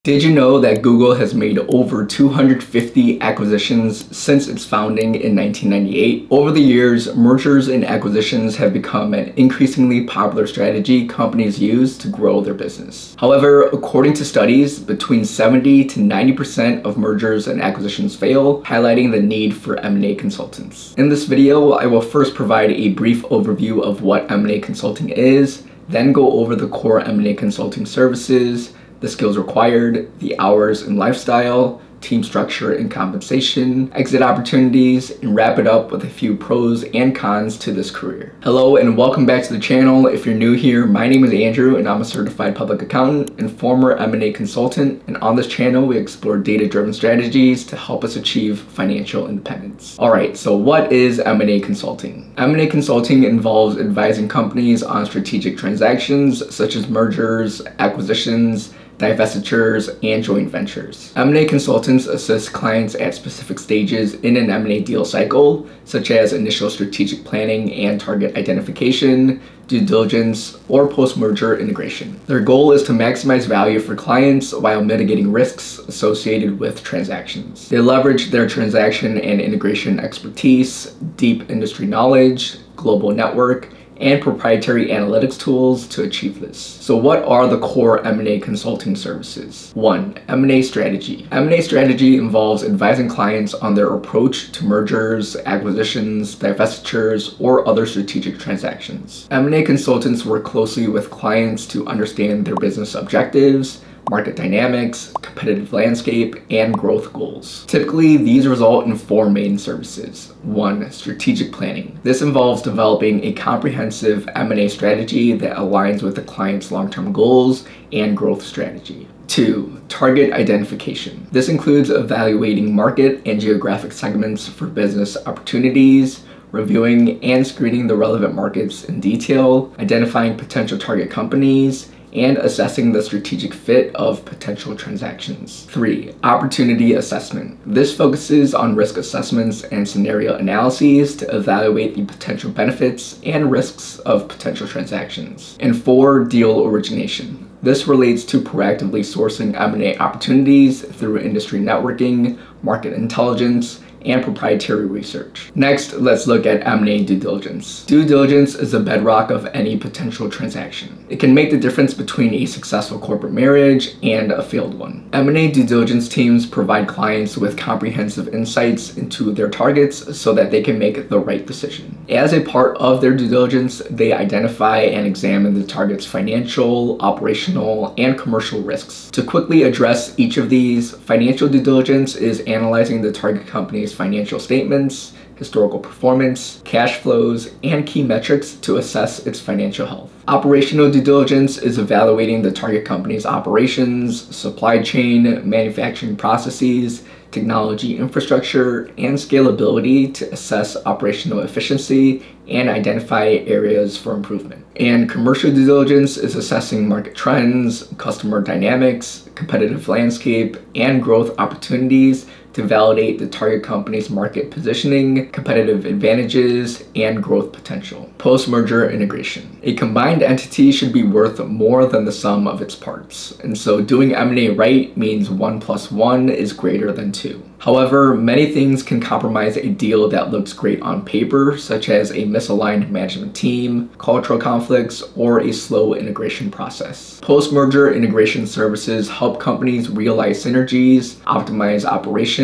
Did you know that Google has made over 250 acquisitions since its founding in 1998? Over the years, mergers and acquisitions have become an increasingly popular strategy companies use to grow their business. However, according to studies, between 70 to 90% of mergers and acquisitions fail, highlighting the need for M&A consultants. In this video, I will first provide a brief overview of what M&A consulting is, then go over the core M&A consulting services, the skills required, the hours and lifestyle, team structure and compensation, exit opportunities, and wrap it up with a few pros and cons to this career. Hello and welcome back to the channel. If you're new here, my name is Andrew and I'm a certified public accountant and former M&A consultant. And on this channel, we explore data-driven strategies to help us achieve financial independence. All right, so what is M&A consulting? M&A consulting involves advising companies on strategic transactions such as mergers, acquisitions, divestitures, and joint ventures. M&A consultants assist clients at specific stages in an M&A deal cycle, such as initial strategic planning and target identification, due diligence, or post-merger integration. Their goal is to maximize value for clients while mitigating risks associated with transactions. They leverage their transaction and integration expertise, deep industry knowledge, global network, and proprietary analytics tools to achieve this. So what are the core M&A consulting services? 1. M&A strategy. M&A strategy involves advising clients on their approach to mergers, acquisitions, divestitures, or other strategic transactions. M&A consultants work closely with clients to understand their business objectives, market dynamics, competitive landscape, and growth goals. Typically, these result in 4 main services. 1. Strategic planning. This involves developing a comprehensive M&A strategy that aligns with the client's long-term goals and growth strategy. 2. Target identification. This includes evaluating market and geographic segments for business opportunities, reviewing and screening the relevant markets in detail, identifying potential target companies, and assessing the strategic fit of potential transactions. 3. Opportunity assessment. This focuses on risk assessments and scenario analyses to evaluate the potential benefits and risks of potential transactions. And 4. Deal origination. This relates to proactively sourcing M&A opportunities through industry networking, market intelligence, and proprietary research. Next, let's look at M&A due diligence. Due diligence is the bedrock of any potential transaction. It can make the difference between a successful corporate marriage and a failed one. M&A due diligence teams provide clients with comprehensive insights into their targets so that they can make the right decision. As a part of their due diligence, they identify and examine the target's financial, operational, and commercial risks. To quickly address each of these, financial due diligence is analyzing the target company's financial statements, historical performance, cash flows, and key metrics to assess its financial health. Operational due diligence is evaluating the target company's operations, supply chain, manufacturing processes, technology infrastructure, and scalability to assess operational efficiency and identify areas for improvement. And commercial due diligence is assessing market trends, customer dynamics, competitive landscape, and growth opportunities to validate the target company's market positioning, competitive advantages, and growth potential. Post-merger integration. A combined entity should be worth more than the sum of its parts. And so doing M&A right means 1 + 1 is greater than 2. However, many things can compromise a deal that looks great on paper, such as a misaligned management team, cultural conflicts, or a slow integration process. Post-merger integration services help companies realize synergies, optimize operations,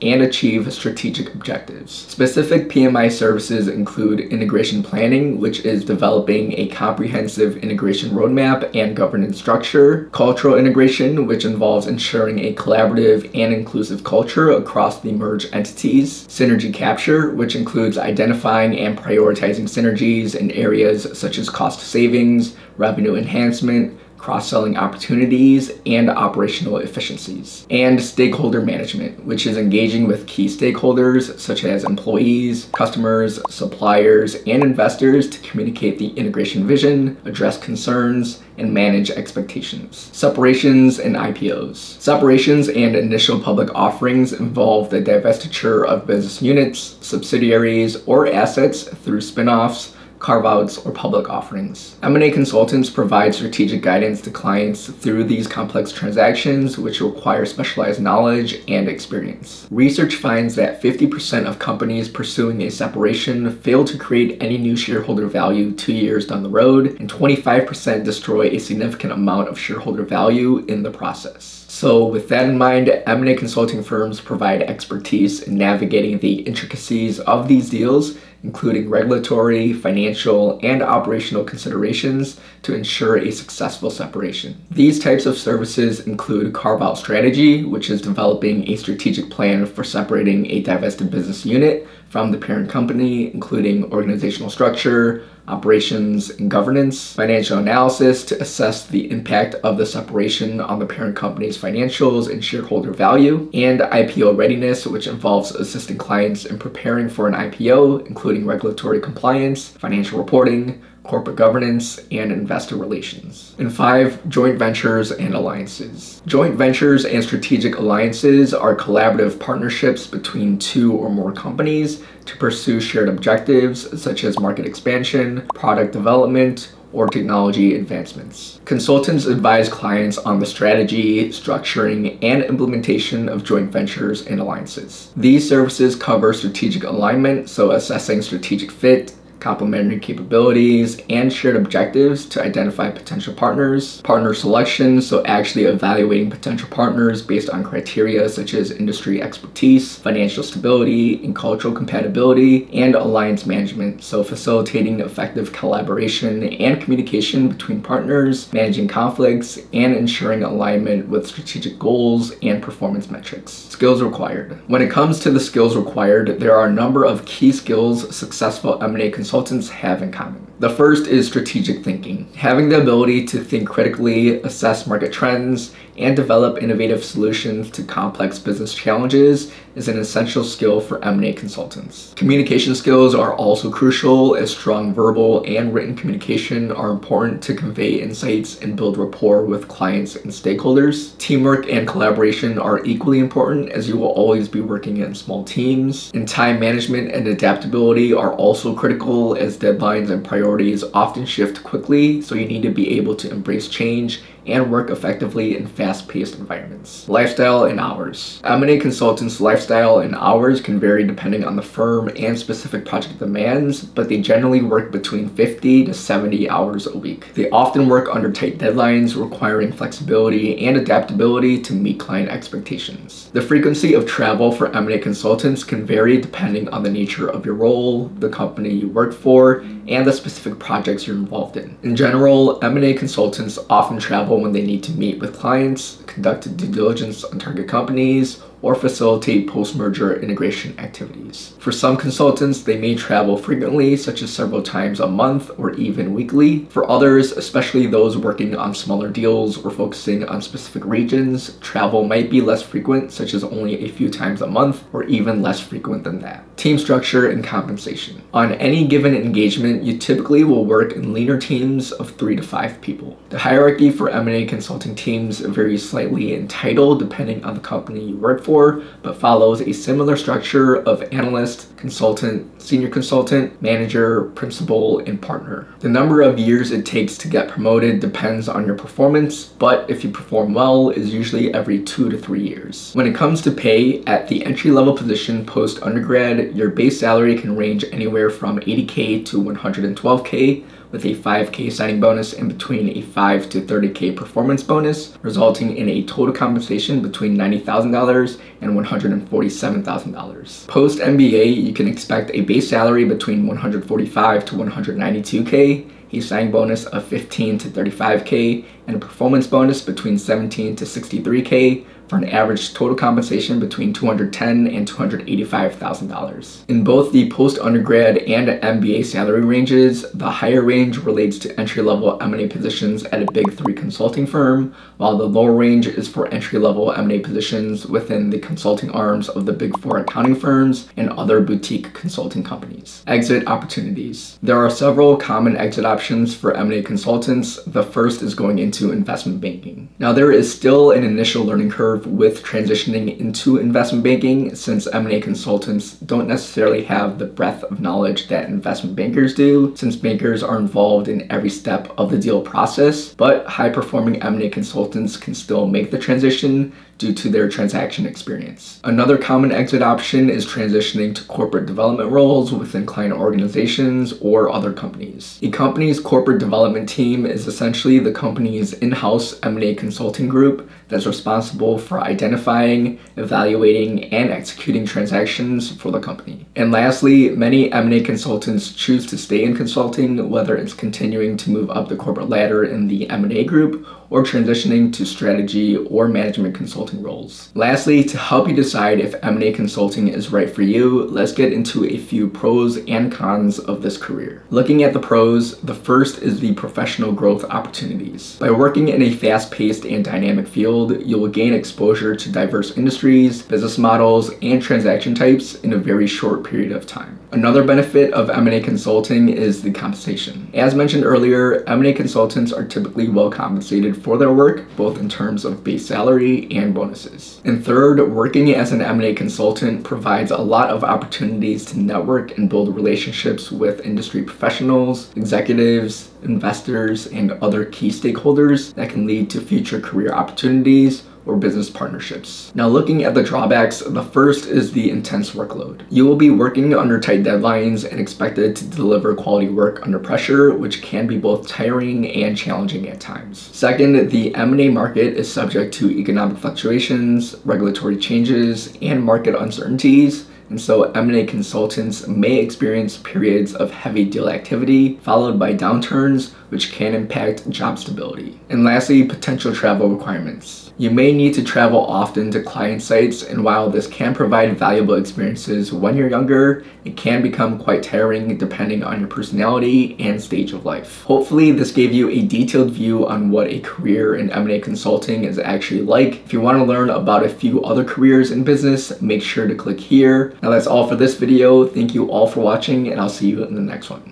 and achieve strategic objectives. Specific PMI services include integration planning, which is developing a comprehensive integration roadmap and governance structure, cultural integration, which involves ensuring a collaborative and inclusive culture across the merged entities, synergy capture, which includes identifying and prioritizing synergies in areas such as cost savings, revenue enhancement, cross-selling opportunities, and operational efficiencies. And stakeholder management, which is engaging with key stakeholders such as employees, customers, suppliers, and investors to communicate the integration vision, address concerns, and manage expectations. Separations and IPOs. Separations and initial public offerings involve the divestiture of business units, subsidiaries, or assets through spin-offs, carve-outs, or public offerings. M&A consultants provide strategic guidance to clients through these complex transactions, which require specialized knowledge and experience. Research finds that 50% of companies pursuing a separation fail to create any new shareholder value 2 years down the road, and 25% destroy a significant amount of shareholder value in the process. So with that in mind, M&A consulting firms provide expertise in navigating the intricacies of these deals, including regulatory, financial, and operational considerations to ensure a successful separation. These types of services include carve-out strategy, which is developing a strategic plan for separating a divested business unit from the parent company, including organizational structure, operations, and governance, financial analysis to assess the impact of the separation on the parent company's financials and shareholder value, and IPO readiness, which involves assisting clients in preparing for an IPO, including regulatory compliance, financial reporting, corporate governance, and investor relations. And 5, joint ventures and alliances. Joint ventures and strategic alliances are collaborative partnerships between 2 or more companies to pursue shared objectives such as market expansion, product development, or technology advancements. Consultants advise clients on the strategy, structuring, and implementation of joint ventures and alliances. These services cover strategic alignment, so assessing strategic fit, complementary capabilities, and shared objectives to identify potential partners, partner selection, so actually evaluating potential partners based on criteria such as industry expertise, financial stability, and cultural compatibility, and alliance management, so facilitating effective collaboration and communication between partners, managing conflicts, and ensuring alignment with strategic goals and performance metrics. Skills required. When it comes to the skills required, there are a number of key skills successful M&A consultants have in common. The first is strategic thinking. Having the ability to think critically, assess market trends, and develop innovative solutions to complex business challenges is an essential skill for M&A consultants. Communication skills are also crucial, as strong verbal and written communication are important to convey insights and build rapport with clients and stakeholders. Teamwork and collaboration are equally important, as you will always be working in small teams. And time management and adaptability are also critical, as deadlines and priorities often shift quickly, so you need to be able to embrace change and work effectively in fast-paced environments. Lifestyle and hours. M&A consultants' lifestyle and hours can vary depending on the firm and specific project demands, but they generally work between 50 to 70 hours a week. They often work under tight deadlines, requiring flexibility and adaptability to meet client expectations. The frequency of travel for M&A consultants can vary depending on the nature of your role, the company you work for, and the specific projects you're involved in. In general, M&A consultants often travel when they need to meet with clients, conduct due diligence on target companies, or facilitate post-merger integration activities. For some consultants, they may travel frequently, such as several times a month or even weekly. For others, especially those working on smaller deals or focusing on specific regions, travel might be less frequent, such as only a few times a month or even less frequent than that. Team structure and compensation. On any given engagement, you typically will work in leaner teams of 3 to 5 people. The hierarchy for M&A consulting teams varies slightly in title depending on the company you work for, but follows a similar structure of analyst, consultant, senior consultant, manager, principal, and partner. The number of years it takes to get promoted depends on your performance, but if you perform well, is usually every 2 to 3 years. When it comes to pay, at the entry-level position post-undergrad, your base salary can range anywhere from $80K to $112K, with a $5K signing bonus and between a $5 to $30K performance bonus, resulting in a total compensation between $90,000 and $147,000. Post-MBA, you can expect a base salary between $145 to $192K, a signing bonus of $15 to $35K, and a performance bonus between $17 to $63K, for an average total compensation between $210,000 and $285,000. In both the post-undergrad and MBA salary ranges, the higher range relates to entry-level M&A positions at a Big 3 consulting firm, while the lower range is for entry-level M&A positions within the consulting arms of the Big 4 accounting firms and other boutique consulting companies. Exit opportunities. There are several common exit options for M&A consultants. The first is going into into investment banking. Now, there is still an initial learning curve with transitioning into investment banking, since M&A consultants don't necessarily have the breadth of knowledge that investment bankers do, since bankers are involved in every step of the deal process, but high-performing M&A consultants can still make the transition due to their transaction experience. Another common exit option is transitioning to corporate development roles within client organizations or other companies. A company's corporate development team is essentially the company's in-house M&A consulting group that's responsible for identifying, evaluating, and executing transactions for the company. And lastly, many M&A consultants choose to stay in consulting, whether it's continuing to move up the corporate ladder in the M&A group or transitioning to strategy or management consulting roles. Lastly, to help you decide if M&A consulting is right for you, let's get into a few pros and cons of this career. Looking at the pros, the first is the professional growth opportunities. By working in a fast-paced and dynamic field, you will gain exposure to diverse industries, business models, and transaction types in a very short period of time. Another benefit of M&A consulting is the compensation. As mentioned earlier, M&A consultants are typically well compensated for their work, both in terms of base salary and bonuses. And third, working as an M&A consultant provides a lot of opportunities to network and build relationships with industry professionals, executives, investors, and other key stakeholders that can lead to future career opportunities or business partnerships. Now, looking at the drawbacks, the first is the intense workload. You will be working under tight deadlines and expected to deliver quality work under pressure, which can be both tiring and challenging at times. Second, the M&A market is subject to economic fluctuations, regulatory changes, and market uncertainties. And so M&A consultants may experience periods of heavy deal activity, followed by downturns, which can impact job stability. And lastly, potential travel requirements. You may need to travel often to client sites, and while this can provide valuable experiences when you're younger, it can become quite tiring depending on your personality and stage of life. Hopefully, this gave you a detailed view on what a career in M&A consulting is actually like. If you want to learn about a few other careers in business, make sure to click here. Now that's all for this video. Thank you all for watching, and I'll see you in the next one.